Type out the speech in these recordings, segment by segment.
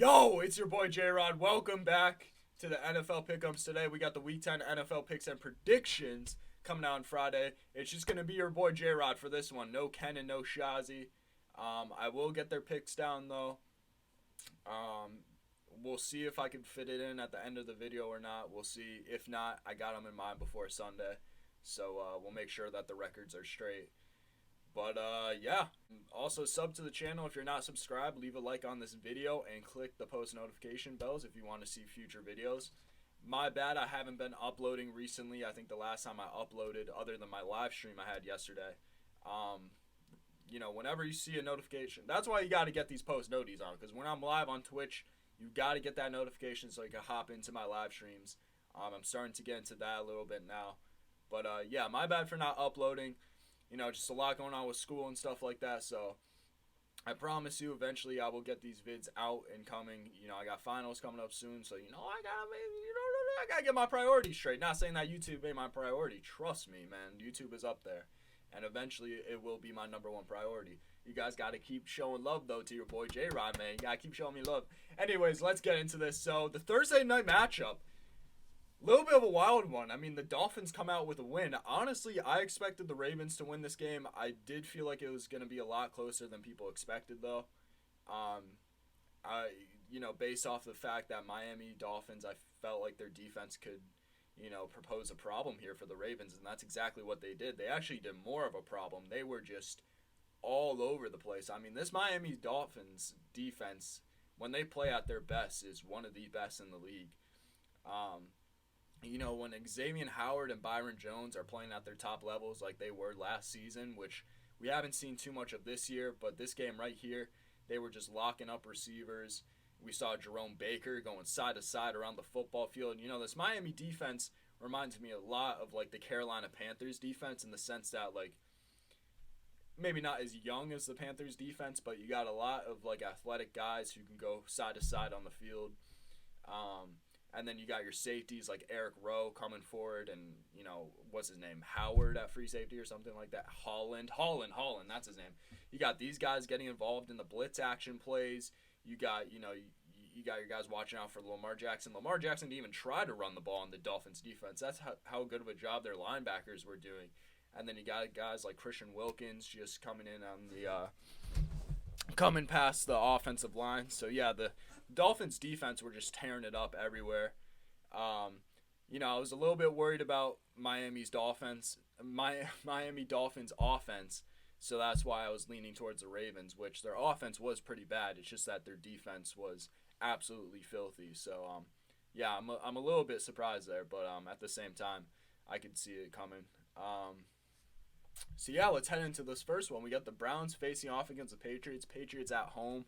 Yo, it's your boy J-Rod. Welcome back to the NFL Pick'ems today. We got the Week 10 NFL Picks and Predictions coming out on Friday. It's just going to be your boy J-Rod for this one. No Ken and no Shazi. I will get their picks down, though. We'll see if I can fit it in at the end of the video or not. We'll see. If not, I got them in mind before Sunday. So we'll make sure that the records are straight. But yeah, also sub to the channel if you're not subscribed. Leave a like on this video and click the post notification bells if you want to see future videos. My bad, I haven't been uploading recently. I think the last time I uploaded, other than my live stream I had yesterday, whenever you see a notification, that's why you got to get these post noties on, because when I'm live on Twitch, you got to get that notification so you can hop into my live streams. I'm starting to get into that a little bit now. But yeah, my bad for not uploading. Just a lot going on with school and stuff like that. So I promise you, eventually I will get these vids out and coming. I got finals coming up soon, so I gotta get my priorities straight. Not saying that YouTube ain't my priority. Trust me, man. YouTube is up there, and eventually it will be my number one priority. You guys gotta keep showing love though to your boy J-Rod, man. You gotta keep showing me love. Anyways, let's get into this. So the Thursday night matchup. Little bit of a wild one. I mean, the Dolphins come out with a win. Honestly, I expected the Ravens to win this game. I did feel like it was going to be a lot closer than people expected, though. Based off the fact that Miami Dolphins, I felt like their defense could, propose a problem here for the Ravens, and that's exactly what they did. They actually did more of a problem. They were just all over the place. I mean, this Miami Dolphins defense, when they play at their best, is one of the best in the league. When Xavier Howard and Byron Jones are playing at their top levels like they were last season, which we haven't seen too much of this year, but this game right here, they were just locking up receivers. We saw Jerome Baker going side to side around the football field. This Miami defense reminds me a lot of like the Carolina Panthers defense in the sense that like maybe not as young as the Panthers defense, but you got a lot of like athletic guys who can go side to side on the field. And then you got your safeties like Eric Rowe coming forward and, what's his name? Howard at free safety or something like that. Holland, that's his name. You got these guys getting involved in the blitz action plays. You got, you got your guys watching out for Lamar Jackson. Lamar Jackson didn't even try to run the ball in the Dolphins defense. That's how good of a job their linebackers were doing. And then you got guys like Christian Wilkins just coming in on the coming past the offensive line. So yeah, the Dolphins defense were just tearing it up everywhere. I was a little bit worried about Miami Dolphins offense, so that's why I was leaning towards the Ravens, which their offense was pretty bad. It's just that their defense was absolutely filthy. So yeah, I'm a little bit surprised there, but at the same time, I could see it coming. So yeah, let's head into this first one. We got the Browns facing off against the Patriots. Patriots at home.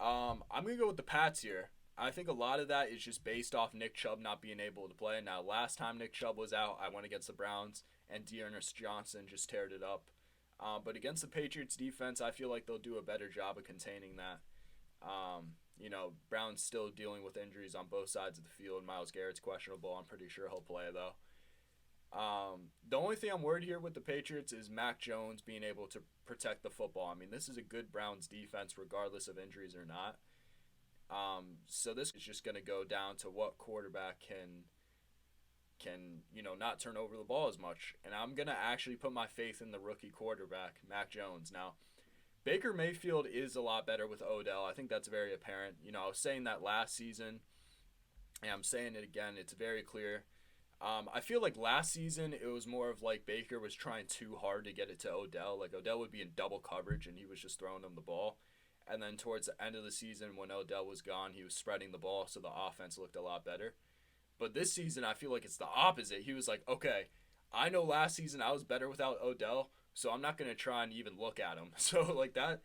I'm going to go with the Pats here. I think a lot of that is just based off Nick Chubb not being able to play. Now, last time Nick Chubb was out, I went against the Browns, and Dearness Johnson just teared it up. But against the Patriots defense, I feel like they'll do a better job of containing that. Browns still dealing with injuries on both sides of the field. Myles Garrett's questionable. I'm pretty sure he'll play, though. The only thing I'm worried here with the Patriots is Mac Jones being able to protect the football. I mean, this is a good Browns defense regardless of injuries or not. So this is just going to go down to what quarterback can not turn over the ball as much. And I'm going to actually put my faith in the rookie quarterback, Mac Jones. Now, Baker Mayfield is a lot better with Odell. I think that's very apparent. I was saying that last season, and I'm saying it again. It's very clear. I feel like last season it was more of like Baker was trying too hard to get it to Odell. Like Odell would be in double coverage and he was just throwing him the ball. And then towards the end of the season when Odell was gone, he was spreading the ball so the offense looked a lot better. But this season I feel like it's the opposite. He was like, okay, I know last season I was better without Odell, so I'm not going to try and even look at him. So like that,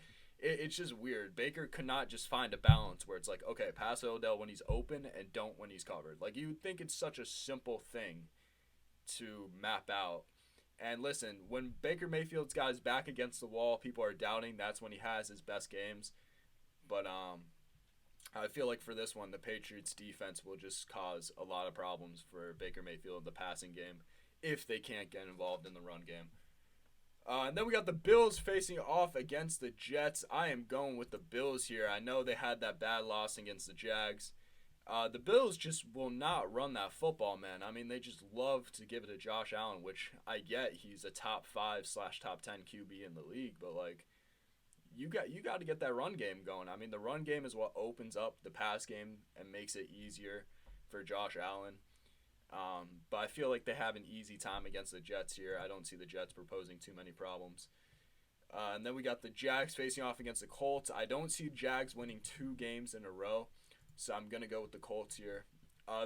it's just weird. Baker could not just find a balance where it's like, okay, pass Odell when he's open and don't when he's covered. Like you would think it's such a simple thing to map out. And listen, when Baker Mayfield's got his back against the wall, people are doubting. That's when he has his best games. But I feel like for this one, the Patriots defense will just cause a lot of problems for Baker Mayfield in the passing game if they can't get involved in the run game. And then we got the Bills facing off against the Jets. I am going with the Bills here. I know they had that bad loss against the Jags. The Bills just will not run that football, man. I mean, they just love to give it to Josh Allen, which I get. He's a top 5 slash top 10 QB in the league, but like you got to get that run game going. I mean, the run game is what opens up the pass game and makes it easier for Josh Allen. But I feel like they have an easy time against the Jets here. I don't see the Jets proposing too many problems. And then we got the Jags facing off against the Colts. I don't see Jags winning 2 games in a row, so I'm going to go with the Colts here.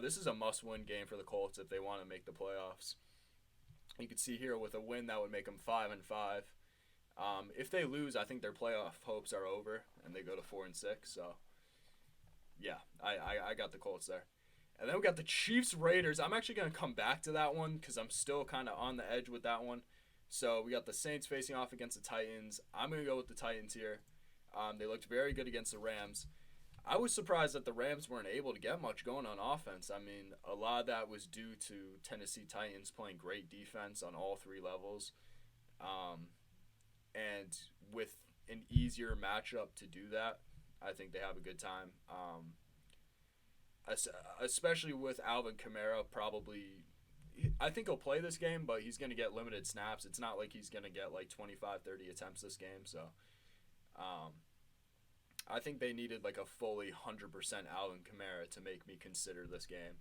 This is a must-win game for the Colts if they want to make the playoffs. You can see here with a win that would make them 5-5. If they lose, I think their playoff hopes are over and they go to 4-6. So, yeah, I got the Colts there. And then we got the Chiefs Raiders. I'm actually going to come back to that one because I'm still kind of on the edge with that one. So we got the Saints facing off against the Titans. I'm going to go with the Titans here. They looked very good against the Rams. I was surprised that the Rams weren't able to get much going on offense. I mean, a lot of that was due to Tennessee Titans playing great defense on all 3 levels. And with an easier matchup to do that, I think they have a good time. Especially with Alvin Kamara, probably, I think he'll play this game, but he's going to get limited snaps. It's not like he's going to get like 25, 30 attempts this game. So I think they needed like a fully 100% Alvin Kamara to make me consider this game.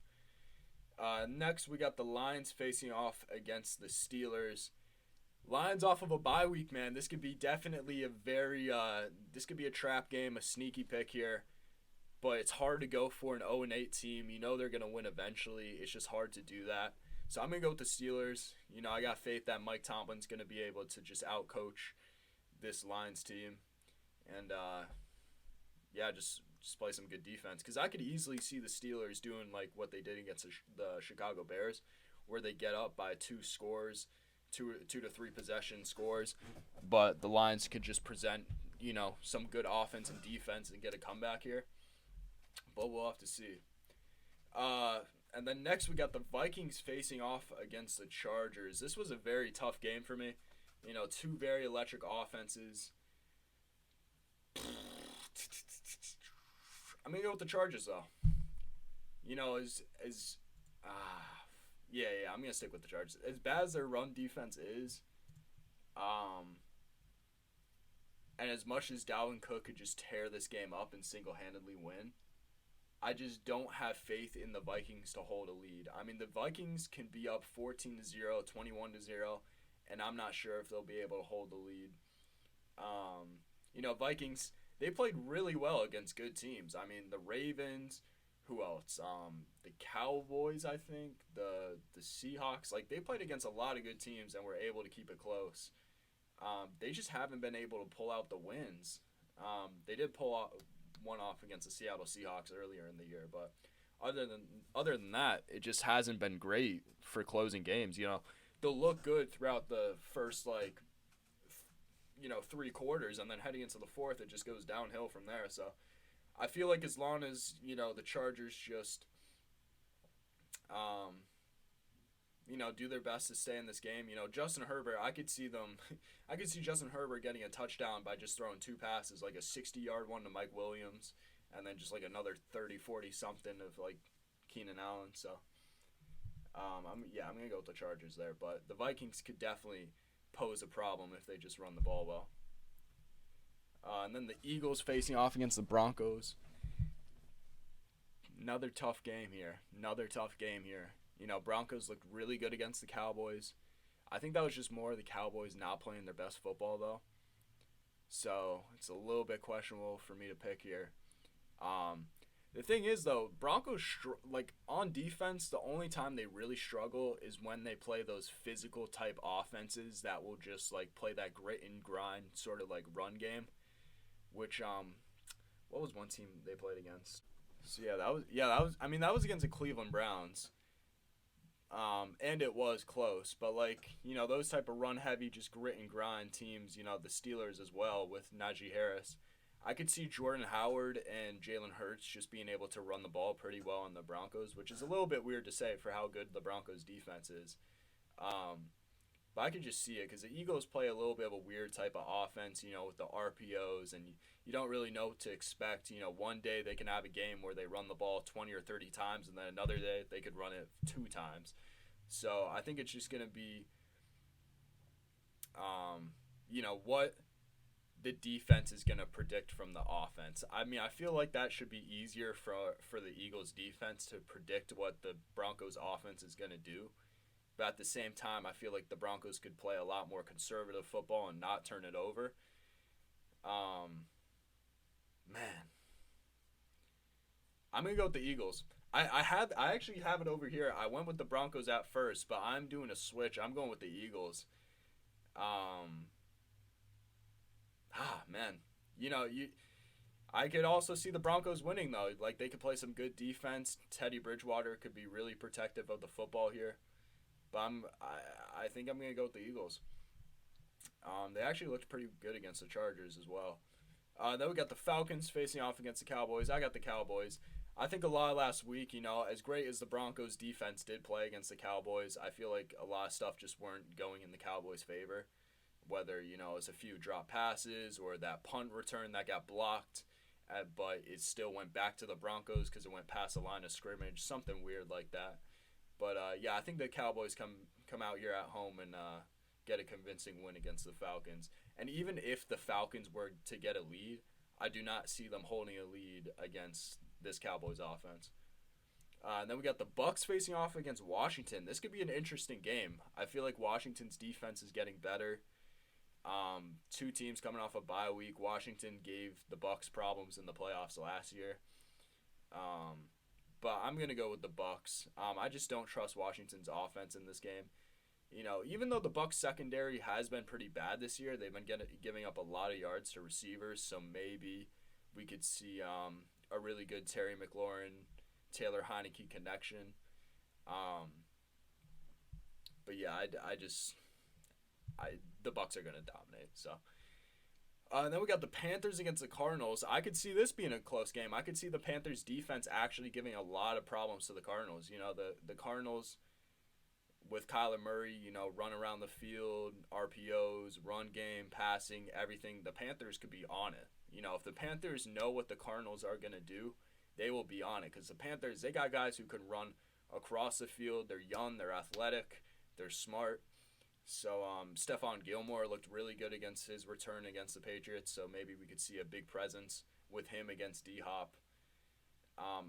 Next, we got the Lions facing off against the Steelers. Lions off of a bye week, man. This could be definitely a very, this could be a trap game, a sneaky pick here. But it's hard to go for an 0-8 team. You know they're going to win eventually. It's just hard to do that. So I'm going to go with the Steelers. You know, I got faith that Mike Tomlin's going to be able to just outcoach this Lions team. And, yeah, just play some good defense. Because I could easily see the Steelers doing like what they did against the Chicago Bears, where they get up by 2 scores, 2 to 3 possession scores. But the Lions could just present, you know, some good offense and defense and get a comeback here. But we'll have to see. And then next we got the Vikings facing off against the Chargers. This was a very tough game for me. You know, 2 very electric offenses. I'm going to go with the Chargers, though. You know, yeah, I'm going to stick with the Chargers. As bad as their run defense is, and as much as Dalvin Cook could just tear this game up and single-handedly win, I just don't have faith in the Vikings to hold a lead. I mean, the Vikings can be up 14-0, 21-0, and I'm not sure if they'll be able to hold the lead. You know, Vikings, they played really well against good teams. I mean, the Ravens, who else? The Cowboys, I think, the Seahawks. Like, they played against a lot of good teams and were able to keep it close. They just haven't been able to pull out the wins. They did pull out one off against the Seattle Seahawks earlier in the year, but other than that, it just hasn't been great for closing games. You know, they'll look good throughout the first 3 quarters, and then heading into the fourth, it just goes downhill from there. So I feel like as long as, you know, the Chargers just do their best to stay in this game. You know, Justin Herbert, I could see Justin Herbert getting a touchdown by just throwing 2 passes, like a 60-yard one to Mike Williams, and then just like another 30, 40 something of like Keenan Allen. So, I'm gonna go with the Chargers there, but the Vikings could definitely pose a problem if they just run the ball well. And then the Eagles facing off against the Broncos. Another tough game here. You know, Broncos looked really good against the Cowboys. I think that was just more of the Cowboys not playing their best football, though. So it's a little bit questionable for me to pick here. The thing is, though, Broncos, on defense, the only time they really struggle is when they play those physical type offenses that will just, like, play that grit and grind sort of, like, run game. Which, what was one team they played against? So, that was against the Cleveland Browns. And it was close, but those type of run heavy, just grit and grind teams, the Steelers as well with Najee Harris. I could see Jordan Howard and Jalen Hurts just being able to run the ball pretty well on the Broncos, which is a little bit weird to say for how good the Broncos defense is. But I could just see it because the Eagles play a little bit of a weird type of offense, with the RPOs, and you don't really know what to expect. One day they can have a game where they run the ball 20 or 30 times, and then another day they could run it 2 times. So I think it's just going to be, what the defense is going to predict from the offense. I mean, I feel like that should be easier for the Eagles defense to predict what the Broncos offense is going to do. But at the same time, I feel like the Broncos could play a lot more conservative football and not turn it over. Man. I'm going to go with the Eagles. I actually have it over here. I went with the Broncos at first, but I'm doing a switch. I'm going with the Eagles. Man. I could also see the Broncos winning, though. Like, they could play some good defense. Teddy Bridgewater could be really protective of the football here. But I think I'm going to go with the Eagles. They actually looked pretty good against the Chargers as well. Then we got the Falcons facing off against the Cowboys. I got the Cowboys. I think a lot of last week, as great as the Broncos defense did play against the Cowboys, I feel like a lot of stuff just weren't going in the Cowboys' favor. Whether, it's a few drop passes or that punt return that got blocked, but it still went back to the Broncos because it went past the line of scrimmage, something weird like that. But, I think the Cowboys come out here at home and get a convincing win against the Falcons. And even if the Falcons were to get a lead, I do not see them holding a lead against this Cowboys offense. And then we got the Bucs facing off against Washington. This could be an interesting game. I feel like Washington's defense is getting better. Two teams coming off a bye week. Washington gave the Bucs problems in the playoffs last year. But I'm going to go with the Bucs. I just don't trust Washington's offense in this game. Even though the Bucs secondary has been pretty bad this year, they've been giving up a lot of yards to receivers, so maybe we could see a really good Terry McLaurin, Taylor Heineke connection. But yeah, the Bucs are going to dominate. So, and then we got the Panthers against the Cardinals. I could see this being a close game. I could see the Panthers defense actually giving a lot of problems to the Cardinals. The Cardinals with Kyler Murray, run around the field, RPOs, run game, passing, everything. The Panthers could be on it. If the Panthers know what the Cardinals are going to do, they will be on it. Because the Panthers, they got guys who can run across the field. They're young, they're athletic, they're smart. So Stephon Gilmore looked really good against his return against the Patriots. So maybe we could see a big presence with him against D-Hop.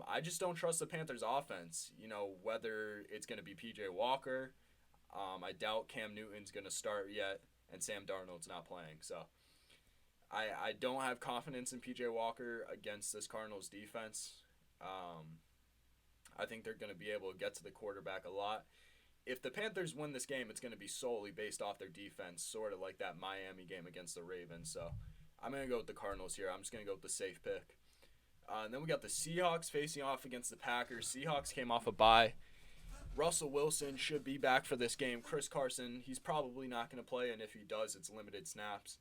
I just don't trust the Panthers offense, whether it's going to be P.J. Walker. I doubt Cam Newton's going to start yet, and Sam Darnold's not playing. So I don't have confidence in P.J. Walker against this Cardinals defense. I think they're going to be able to get to the quarterback a lot. If the Panthers win this game, it's going to be solely based off their defense, sort of like that Miami game against the Ravens. So I'm going to go with the Cardinals here. I'm just going to go with the safe pick. And then we got the Seahawks facing off against the Packers. Seahawks came off a bye. Russell Wilson should be back for this game. Chris Carson, he's probably not going to play, and if he does, it's limited snaps.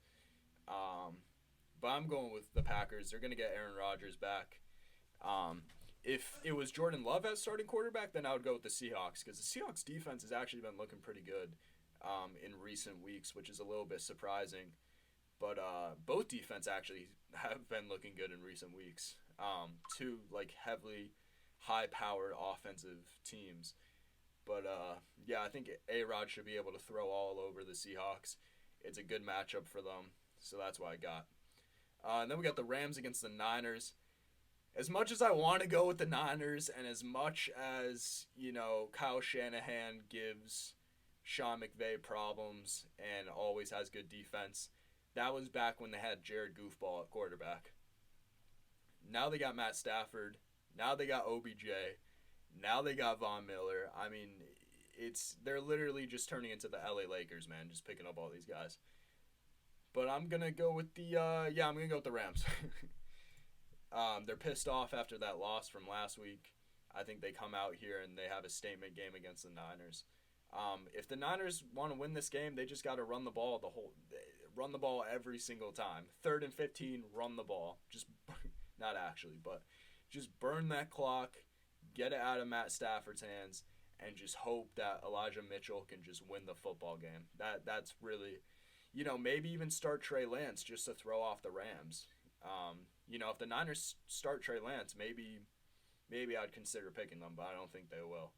But I'm going with the Packers. They're going to get Aaron Rodgers back. If it was Jordan Love as starting quarterback, then I would go with the Seahawks, because the Seahawks defense has actually been looking pretty good in recent weeks, which is a little bit surprising. But both defense actually have been looking good in recent weeks. Two heavily high-powered offensive teams. But yeah, I think A-Rod should be able to throw all over the Seahawks. It's a good matchup for them, so that's what I got. And then we got the Rams against the Niners. As much as I want to go with the Niners, and as much as, Kyle Shanahan gives Sean McVay problems and always has good defense, that was back when they had Jared Goofball at quarterback. Now they got Matt Stafford. Now they got OBJ. Now they got Von Miller. I mean, they're literally just turning into the LA Lakers, man, just picking up all these guys. But I'm going to go with I'm going to go with the Rams. They're pissed off after that loss from last week. I think they come out here and they have a statement game against the Niners. If the Niners want to win this game, they just got to run the ball run the ball every single time. 3rd and 15, run the ball. Just not actually, but just burn that clock, get it out of Matt Stafford's hands, and just hope that Elijah Mitchell can just win the football game. That's really, maybe even start Trey Lance just to throw off the Rams. If the Niners start Trey Lance, maybe I'd consider picking them, but I don't think they will.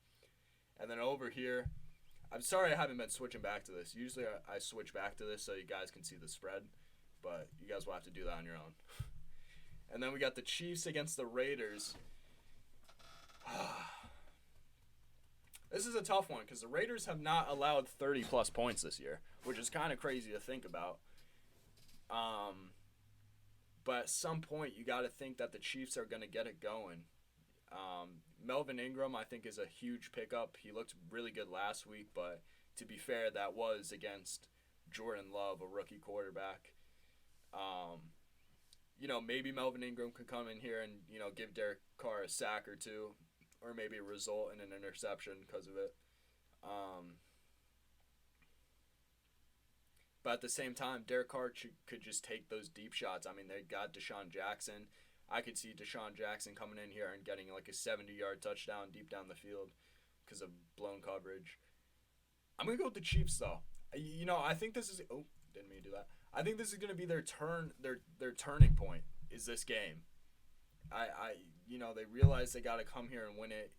And then over here, I'm sorry I haven't been switching back to this. Usually I switch back to this so you guys can see the spread, but you guys will have to do that on your own. And then we got the Chiefs against the Raiders. This is a tough one because the Raiders have not allowed 30-plus points this year, which is kind of crazy to think about. But at some point, you got to think that the Chiefs are going to get it going. Melvin Ingram, I think, is a huge pickup. He looked really good last week, but to be fair, that was against Jordan Love, a rookie quarterback. Maybe Melvin Ingram could come in here and, give Derek Carr a sack or two, or maybe result in an interception because of it. But at the same time, Derek Carr could just take those deep shots. I mean, they got Deshaun Jackson. I could see Deshaun Jackson coming in here and getting like a 70-yard touchdown deep down the field because of blown coverage. I'm going to go with the Chiefs, though. I think this is... Oh, didn't mean to do that. I think this is going to be their turning point, is this game. They realize they got to come here and win it.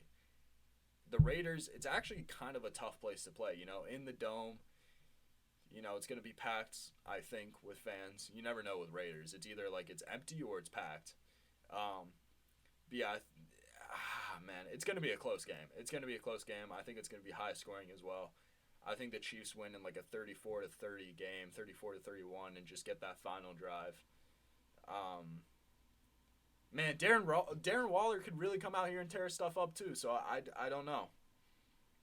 The Raiders, it's actually kind of a tough place to play, in the Dome. It's going to be packed, I think, with fans. You never know with Raiders. It's either like it's empty or it's packed. Man, it's going to be a close game. It's going to be a close game. I think it's going to be high scoring as well. I think the Chiefs win in like a 34-30 game, 34-31, and just get that final drive. Man, Darren Waller could really come out here and tear stuff up too. So I don't know.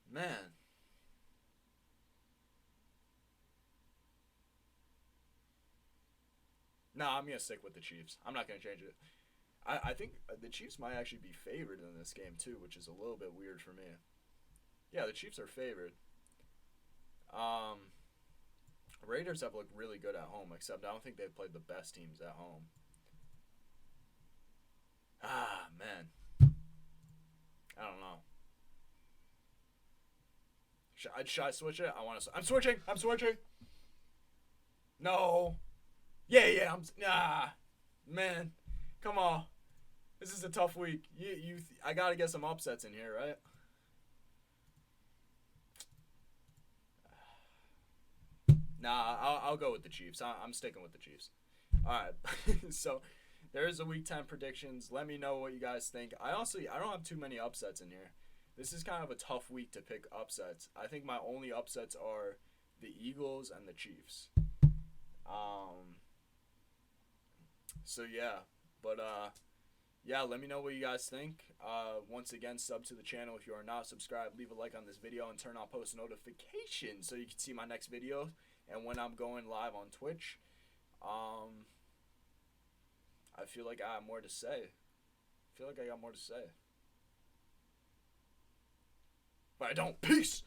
Man. No, I'm going to stick with the Chiefs. I'm not going to change it. I think the Chiefs might actually be favored in this game too, which is a little bit weird for me. Yeah, the Chiefs are favored. Raiders have looked really good at home, except I don't think they've played the best teams at home. Man. I don't know. Should I switch it? I'm switching. No. Yeah. Man. Come on. This is a tough week. I gotta get some upsets in here, right? Nah, I'll go with the Chiefs. I'm sticking with the Chiefs. All right. So there's the Week 10 predictions. Let me know what you guys think. I don't have too many upsets in here. This is kind of a tough week to pick upsets. I think my only upsets are the Eagles and the Chiefs. So yeah, but yeah, let me know what you guys think. Once again, sub to the channel if you are not subscribed. Leave a like on this video and turn on post notifications so you can see my next video and when I'm going live on Twitch. I feel like I have more to say. But I don't. Peace!